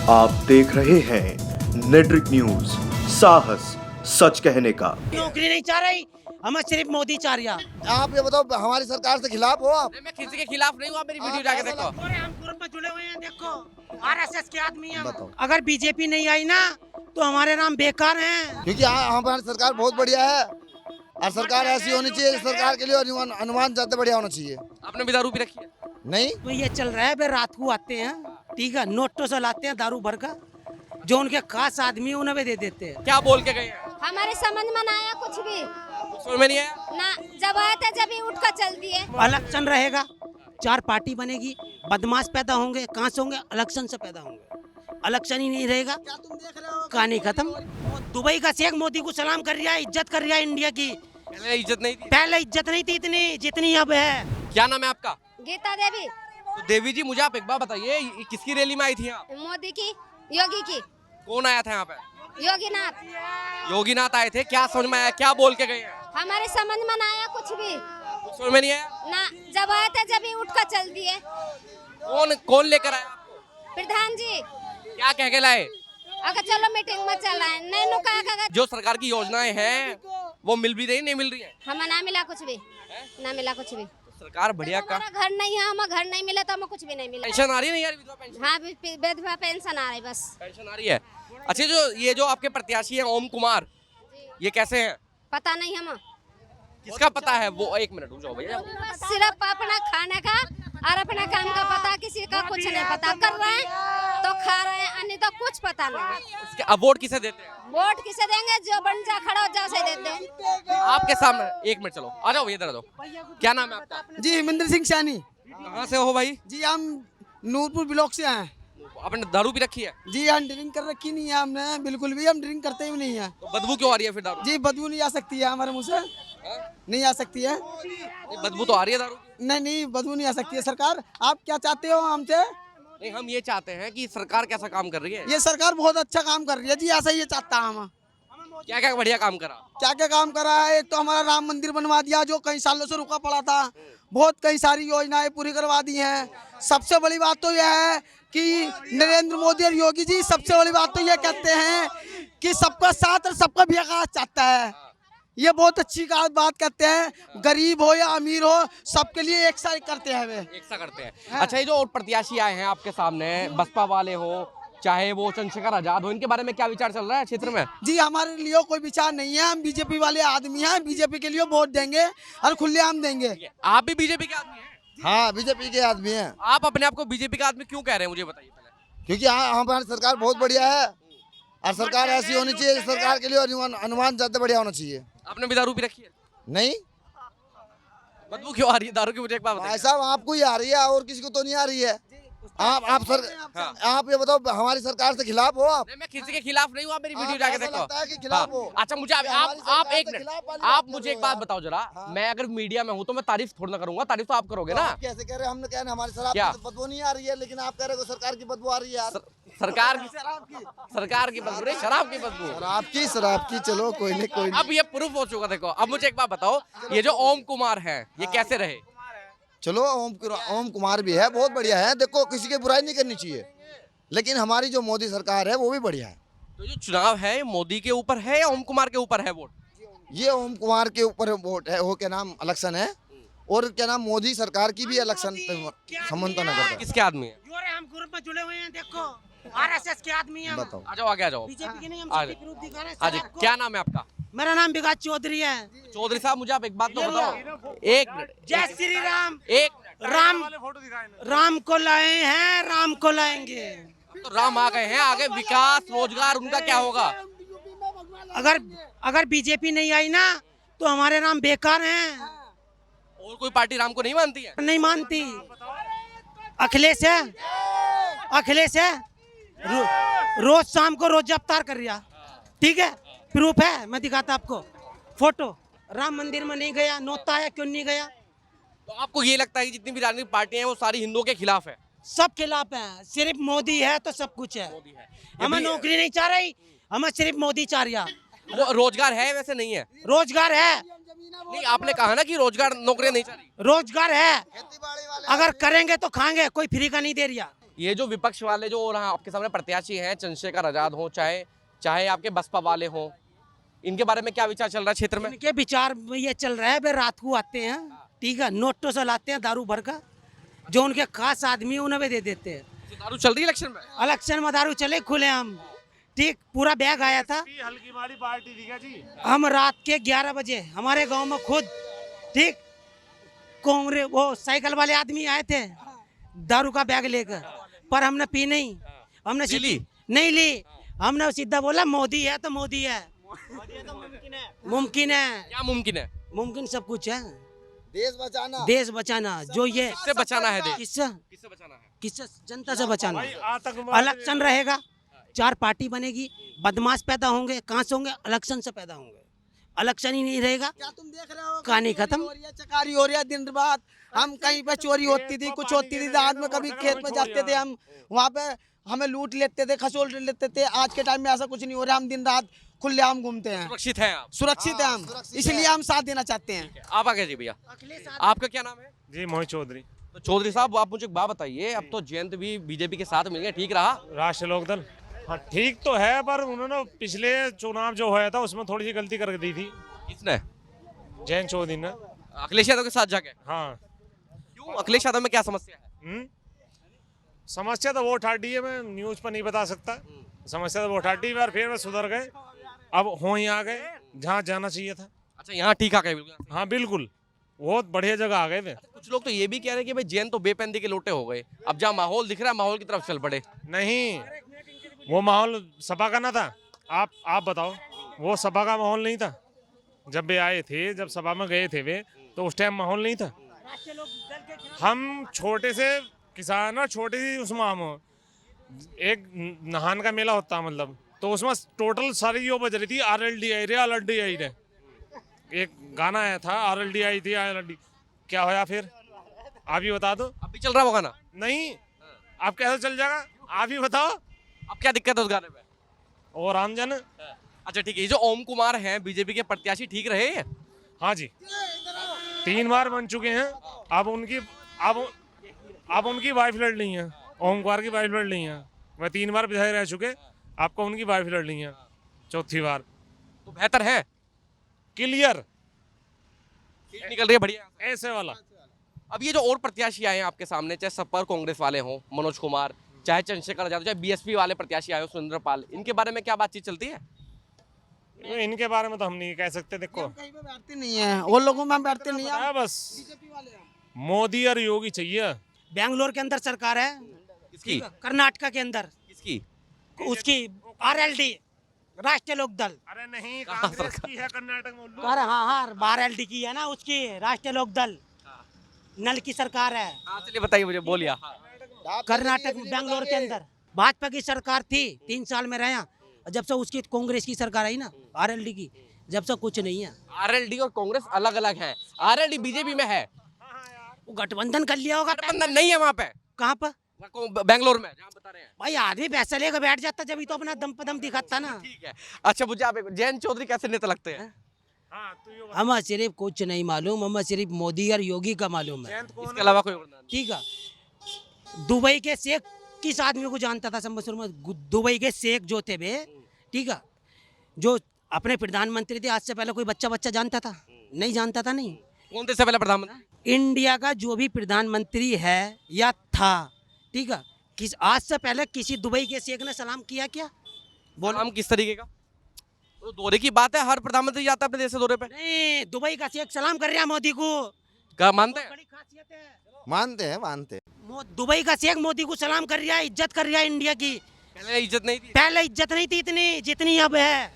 आप देख रहे हैं नेट्रिक न्यूज, साहस सच कहने का। नौकरी नहीं चाह रही, हमें सिर्फ मोदी चाह रहा। आप ये बताओ, हमारी सरकार से खिलाफ हो आप? मैं किसी के खिलाफ नहीं हूँ, आप मेरी वीडियो जाके देखो। हम ग्रुप में जुड़े हुए हैं, देखो आरएसएस के आदमी हैं। बताओ। अगर बीजेपी नहीं आई ना तो हमारे नाम बेकार हैं। क्योंकि हमारी सरकार बहुत बढ़िया है और सरकार ऐसी होनी चाहिए, सरकार के लिए अनुमान ज्यादा बढ़िया होना चाहिए। आपने भी दारू पी रखी है? नहीं, तो ये चल रहा है, वे रात को आते हैं, ठीक है, नोटों से लाते हैं दारू भर का, जो उनके खास आदमी है उन्हें भी दे देते हैं। क्या बोल के गए हैं? हमारे समझ में ना आया कुछ भी समझ में नहीं आया ना, जब आए थे जब ही उठ कर चल दिए। इलेक्शन रहेगा, 4 पार्टी बनेगी, बदमाश पैदा होंगे, कहाँ से होंगे? इलेक्शन से पैदा होंगे। इलेक्शन ही नहीं रहेगा, कहानी खत्म। दुबई का शेख मोदी को सलाम कर रहा है, इज्जत कर रहा है इंडिया की। पहले इज्जत नहीं थी? पहले इज्जत नहीं थी इतनी जितनी अब है। क्या नाम है आपका? गीता देवी। तो देवी जी, मुझे आप एक बात बताइए, ये किसकी रैली में आई थी आप? मोदी की, योगी की। कौन आया था यहाँ पे? योगीनाथ। योगीनाथ आए थे। क्या समझ में आया, क्या बोल के गए हैं? हमारे समझ में ना आया कुछ भी समझ में नहीं आया ना, जब आए थे जब ही उठ कर चल दिए। कौन लेकर आया आपको? प्रधान जी क्या कह के लाए? अगर चलो मीटिंग में चल आए, नहीं नुका जो सरकार की योजनाएं हैं वो मिल भी रही, नहीं मिल रही है? हमें ना मिला कुछ भी, ना मिला कुछ भी। सरकार बढ़िया का। हमारा घर नहीं है, हमें घर नहीं मिला तो हमें कुछ भी नहीं मिला। पेंशन आ रही है? नहीं यार, विधवा पेंशन। हाँ, विधवा पेंशन आ रही, बस पेंशन आ रही है। अच्छा, जो आपके प्रत्याशी हैं ओम कुमार, ये कैसे हैं? पता नहीं हमें। किसका पता है वो? एक मिनट रुक जाओ भैया। सिर्फ अपना खाने का और अपने काम का पता, किसी का कुछ नहीं पता। कर रहे हैं तो खा रहे हैं, अन्य तो कुछ पता नहीं। इसके अब वोट किसे देते हैं? वोट किसे देंगे? जो बन जा खड़ा हो जा से देते हैं। आपके सामने। एक मिनट, चलो आ जाओ, इधर आ जाओ। क्या नाम है आपका? जी हिमेंद्र सिंह सैनी। कहाँ से हो भाई? जी हम नूरपुर ब्लॉक से हैं। आपने दारू भी रखी है? जी हम ड्रिंक कर रखी नहीं है हमने, बिल्कुल भी हम ड्रिंक करते ही नहीं है। तो बदबू क्यों आ रही है फिर दारू? जी बदबू नहीं आ सकती है हमारे मुंह से, नहीं आ सकती है। नहीं, बदबू तो आ रही है दारू की। नहीं बदबू नहीं आ सकती है। सरकार आप क्या चाहते हो हमसे? नहीं, हम ये चाहते हैं कि सरकार कैसा काम कर रही है। ये सरकार बहुत अच्छा काम कर रही है जी, ऐसा ही ये चाहता है हम। क्या क्या बढ़िया काम करा? क्या क्या काम करा है? एक तो हमारा राम मंदिर बनवा दिया जो कई सालों से रुका पड़ा था, बहुत कई सारी योजनाएं पूरी करवा दी हैं। सबसे बड़ी बात तो यह है कि नरेंद्र मोदी और योगी जी सबसे बड़ी बात तो यह कहते हैं कि सबका साथ और सबका विकास चाहता है। ये बहुत अच्छी बात कहते हैं, गरीब हो या अमीर हो सबके लिए एक सा करते हैं वे, एक सा करते हैं। अच्छा, ये जो और प्रत्याशी आए हैं आपके सामने, बसपा वाले हो चाहे वो चंद्रशेखर आजाद हो, इनके बारे में क्या विचार चल रहा है क्षेत्र में? जी हमारे लिए कोई विचार नहीं है, हम बीजेपी वाले आदमी हैं, बीजेपी के लिए वोट देंगे और खुलेआम देंगे। आप भी बीजेपी के आदमी हैं? हाँ बीजेपी के आदमी हैं। आप अपने आप को बीजेपी का आदमी क्यों कह रहे हैं, मुझे बताइए पहले। क्योंकि हमारी सरकार बहुत बढ़िया है और सरकार ऐसी होनी चाहिए, सरकार के लिए अनुमान ज्यादा बढ़िया होना चाहिए। आपने भी दारू पी रखी है? नहीं, बदबू क्यों आ रही है दारू की, मुझे एक बात भाई बताइए। साहब आपको ही आ रही है और किसी को तो नहीं आ रही है। आप ये बताओ, हमारी सरकार से खिलाफ हो आप? नहीं, मैं किसी के खिलाफ नहीं हूँ, आप मेरी वीडियो आप जाके ऐसा देखो। लगता है कि खिलाफ हो। अच्छा, मुझे हमारी आप सरकार एक से मिनट, खिलाफ वाली आप बात मुझे कर एक रहे बात हो बताओ जरा। हाँ। मैं अगर मीडिया में हूँ तो मैं तारीफ थोड़ा ना करूंगा, तारीफ तो आप करोगे ना। आप कैसे कह रहे हैं? हमने कह रहे हैं हमारी क्या? शराब की बदबू नहीं आ रही है, लेकिन आप कह रहे हो सरकार की बदबू आ रही है यार। सरकार की बदबू नहीं, शराब की बदबू। शराब की चलो कोई नहीं कोई नहीं। अब ये प्रूफ हो चुका। देखो, अब मुझे एक बात बताओ, ये जो ओम कुमार है ये कैसे रहे? चलो ओम कुमार भी है, बहुत बढ़िया है। देखो किसी की बुराई नहीं करनी चाहिए, लेकिन हमारी जो मोदी सरकार है वो भी बढ़िया है। तो जो चुनाव है मोदी के ऊपर है या ओम कुमार के ऊपर है वोट? ये ओम कुमार के ऊपर वोट है, वो क्या नाम इलेक्शन है, और क्या नाम मोदी सरकार की भी इलेक्शन संबंध न करता। किसके आदमी है? हम ग्रुप में जुड़े हुए हैं, देखो आरएसएस के आदमी हैं। बताओ। आ जाओ, आगे आ जाओ। बीजेपी के नहीं, हम आगे। सभी प्रूफ दिखा रहे हैं हाँ जी, सर आपको। क्या नाम है आपका? मेरा नाम विकास चौधरी है। चौधरी साहब, मुझे आप एक बात तो बताओ। एक मिनट, जय श्री राम। एक राम को लाए हैं, राम को लाएंगे। तो राम आ गए हैं, आगे विकास रोजगार उनका क्या होगा? अगर बीजेपी नहीं आई ना तो हमारे नाम बेकार हैं। और कोई पार्टी राम को नहीं मानती है? नहीं मानती। अखिलेश है, अखिलेश है, रोज शाम को रोज अवतार कर रहा, ठीक है, प्रूफ है, मैं दिखाता आपको फोटो। राम मंदिर में नहीं गया, नोता है, क्यों नहीं गया? तो आपको ये लगता है कि जितनी भी राजनीतिक पार्टियां हैं वो सारी हिंदुओं के खिलाफ है? सब खिलाफ है, सिर्फ मोदी है तो सब कुछ है। हमें नौकरी नहीं चाह रही, हमें सिर्फ मोदी चाह रहा। वो रोजगार है वैसे नहीं है? रोजगार है, नहीं, आपने कहा ना कि रोजगार नौकरियां नहीं चाहिए। रोजगार है, अगर करेंगे तो खाएंगे, कोई फ्री का नहीं दे रहा। ये जो विपक्ष वाले जो और आपके सामने प्रत्याशी हैं, चंद्रशेखर आजाद हो, चाहे आपके बसपा वाले हो, इनके बारे में क्या विचार चल रहा है क्षेत्र में? इनके विचार में ये चल रहा है, वे रात को आते हैं, ठीक है, नोटों से लाते हैं दारू भर का, जो उनके खास आदमी है उन्हें भी दे देते हैं। तो दारू चल रही है इलेक्शन में? इलेक्शन में दारू चले खुले हम, ठीक, पूरा बैग आया था। हल्की वाली पार्टी दिखा जी। हम रात के 11 बजे हमारे गांव में खुद, ठीक, कांग्रेस वो साइकिल वाले आदमी आए थे दारू का बैग लेकर, पर हमने पी नहीं, हमने ली? नहीं ली, हमने सीधा बोला मोदी है तो मोदी है, मुमकिन है, क्या मुमकिन है? मुमकिन सब कुछ है। देश बचाना, देश बचाना, जो ये किससे बचाना है देश? किससे बचाना है? किससे? जनता से बचाना। आतंकवाद इलेक्शन रहेगा, 4 पार्टी बनेगी, बदमाश पैदा होंगे, कहाँ से होंगे? इलेक्शन से पैदा होंगे। इलेक्शन ही नहीं रहेगा, क्या तुम देख रहे हो? कहानी खत्म। हो रही है, चकारी हो रही है दिन रात। हम कहीं पे चोरी होती थी, कुछ होती थी, रात में कभी खेत में जाते थे हम, वहाँ पे हमें लूट लेते थे, खसोल लेते थे। आज के टाइम में ऐसा कुछ नहीं हो रहा, हम दिन रात खुलेआम घूमते हैं, सुरक्षित है आप? सुरक्षित है हम, इसलिए हम साथ देना चाहते हैं। आप आगे जी भैया, आपका क्या नाम है? जी मोहित चौधरी, तो चौधरी साहब, आप मुझे एक बात बताइए, अब तो जयंत भी बीजेपी के साथ मिल गए, ठीक रहा? राष्ट्रीय लोकदल। हाँ ठीक तो है, पर उन्होंने पिछले चुनाव जो हुआ था उसमें थोड़ी सी गलती कर दी थी किसने? जयंत चौधरी ने। अखिलेश यादव के साथ जाके? हाँ। क्यों? अखिलेश यादव में क्या समस्या है? समस्या तो वो ठाटी है, मैं न्यूज पर नहीं बता सकता। समस्या तो वो ठाटी है, फिर वे सुधर गए, अब हो ही आ गए जहाँ जाना चाहिए था। अच्छा, यहाँ ठीक आ गए बिल्कुल? हाँ बिल्कुल, बहुत बढ़िया जगह आ गए थे। कुछ लोग तो ये भी कह रहे हैं कि भाई जैन तो बेपंदी के लोटे हो गए, अब जहाँ माहौल दिख रहा है माहौल की तरफ चल पड़े। नहीं, वो माहौल सपा का ना था। आप बताओ, वो सपा का माहौल नहीं था जब वे आए थे, जब सभा में गए थे वे, तो उस टाइम माहौल नहीं था। हम छोटे से किसान और छोटी सी उसमें एक नहान का मेला होता है, मतलब तो उसमें टोटल सारी वो बज रही थी, RLDI रे RLDI रे, एक गाना आया था RLDI थी RLD। क्या होया फिर? आप ही बता दो। अब भी चल रहा है वो गाना? नहीं, आप कैसे चल जाएगा, आप ही बताओ। अब क्या दिक्कत है उस गाने में? और रामजन। अच्छा ठीक है, ये जो ओम कुमार हैं बीजेपी के प्रत्याशी, ठीक रहे हैं? हाँ जी, 3 बार बन चुके हैं। अब उनकी वाइफ लड़ ली है, ओम कुमार की वाइफ लड़ ली है। वह 3 बार विधायक रह चुके, आपको उनकी वाइफ लड़ ली है 4थी बार। तो बेहतर है, क्लियर सीट निकल रही है बढ़िया। ऐसे वाला। अब ये जो और प्रत्याशी आए हैं आपके सामने, चाहे सपा और कांग्रेस वाले हों, मनोज कुमार, चाहे चंद्रशेखर आजाद, चाहे BSP वाले प्रत्याशी आए हो, सुरेंद्र पाल, इनके बारे में क्या बातचीत चलती है? इनके बारे में तो हम नहीं कह सकते। देखो, कहीं पे बैठते नहीं है, वो लोगों में हम बैठते नहीं है। बस मोदी और योगी चाहिए। बेंगलोर के अंदर सरकार है, किसकी? कर्नाटका के अंदर किसकी? उसकी RLD, राष्ट्रीय लोकदल। अरे नहीं, कांग्रेस की है कर्नाटक में। अरे हाँ, RLD की है ना, उसकी राष्ट्रीय लोकदल, नल की सरकार है। हाँ चलिए बताइए मुझे, बोलिए। कर्नाटक बेंगलोर के अंदर भाजपा की सरकार थी, 3 साल में रहा, जब से उसकी कांग्रेस की सरकार आई ना, RLD की, जब से कुछ नहीं है। RLD और कांग्रेस अलग अलग है, RLD बीजेपी में है। वो गठबंधन कर लिया होगा। गठबंधन नहीं है वहाँ पे। कहाँ पर? बेंगलोर में, जहाँ बता रहे हैं। भाई आदमी पैसा लेकर बैठ जाता, जब तो अपना दम पे दम दिखाता ना। ठीक है, अच्छा मुझे आप जयंत चौधरी कैसे नेता लगते हैं? हमें सिर्फ कुछ नहीं मालूम, हमें सिर्फ मोदी और योगी का मालूम है, इसके अलावा कोई और नहीं। ठीक है। दुबई के शेख किस आदमी को जानता था संबसुर में? दुबई के शेख जो थे वे, ठीक है, जो अपने प्रधानमंत्री थे, आज से पहले कोई बच्चा जानता था? नहीं जानता था। नहीं, कौन थे से पहले प्रधानमंत्री? इंडिया का जो भी प्रधानमंत्री है या था, ठीक है, आज से पहले किसी दुबई के शेख ने सलाम किया क्या? बोलो हम किस तरीके का? तो दौरे की बात है, हर प्रधानमंत्री जाता है अपने देश से दौरे पे। नहीं, दुबई का शेख सलाम कर रहा है मोदी को। क्या मानते हैं? बड़ी खासियत है, मानते हैं। दुबई का शेख मोदी को सलाम कर रहा है, इज्जत कर रहा है इंडिया की। पहले इज्जत नहीं थी। पहले इज्जत नहीं थी इतनी जितनी अब है।